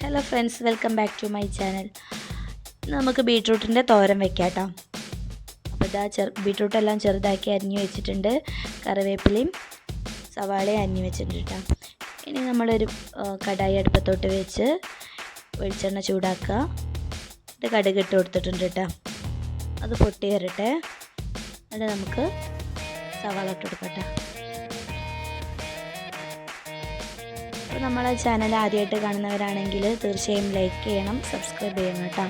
Hello friends, welcome back to my channel. നമുക്ക് ബീട്രൂട്ടിൻ്റെ തോരൻ വെക്കാം കേട്ടോ. അപ്പോൾ ഇതാ ബീട്രൂട്ടെല്ലാം ചെറുതാക്കി അരിഞ്ഞു വെച്ചിട്ടുണ്ട്. കറിവേപ്പിലയും സവാളയും അരിഞ്ഞു വെച്ചിട്ടുണ്ട് കേട്ടോ. ഇനി നമ്മളൊരു കടായി അടുപ്പത്തോട്ട് വെച്ച് വെളിച്ചെണ്ണ ചൂടാക്കുക. ഇത് കടുക് ഇട്ട് കൊടുത്തിട്ടുണ്ട് കേട്ടോ. അത് പൊട്ടി വരട്ടെ. എന്നിട്ട് നമുക്ക് സവാള ഇട്ട് കൊടുക്കട്ടെ. അപ്പോൾ നമ്മളെ ചാനൽ ആദ്യമായിട്ട് കാണുന്നവരാണെങ്കിൽ തീർച്ചയായും ലൈക്ക് ചെയ്യണം, സബ്സ്ക്രൈബ് ചെയ്യണം കേട്ടോ.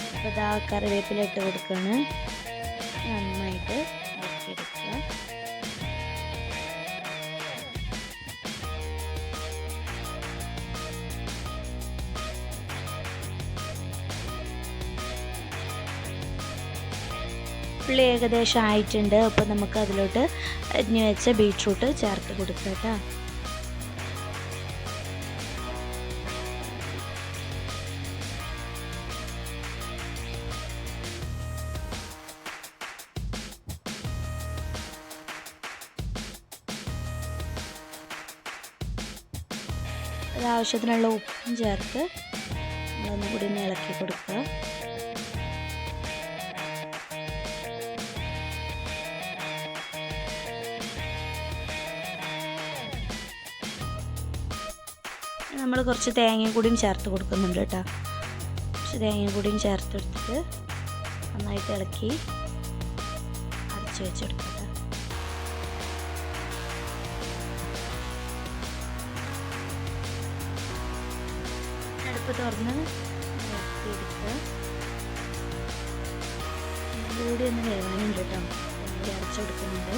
അപ്പോൾ ഇതാ കറിവേപ്പില ഇട്ട് കൊടുക്കുകയാണ്. നന്നായിട്ട് ഇളക്കിയെടുക്കുക. ഉള്ളി ഏകദേശം ആയിട്ടുണ്ട്. അപ്പോൾ നമുക്ക് അതിലോട്ട് അരിഞ്ഞു വെച്ച ബീട്രൂട്ട് ചേർത്ത് കൊടുക്കുക കേട്ടോ. ആവശ്യത്തിനുള്ള ഉപ്പും ചേർത്ത് ഒന്നുകൂടി ഇളക്കി കൊടുക്കുക. നമ്മൾ കുറച്ച് തേങ്ങയും കൂടിയും ചേർത്ത് കൊടുക്കുന്നുണ്ട് കേട്ടോ. കുറച്ച് തേങ്ങയും കൂടിയും ചേർത്തെടുത്തിട്ട് നന്നായിട്ട് ഇളക്കി അടച്ച് വെച്ചെടുക്കുക. അടുപ്പ് തുറന്ന് ഇളക്കിയെടുക്കുക. കൂടി ഒന്ന് വേവാനുണ്ട് കേട്ടോ. ഒന്നുകൂടി അടച്ചു കൊടുക്കുന്നുണ്ട്.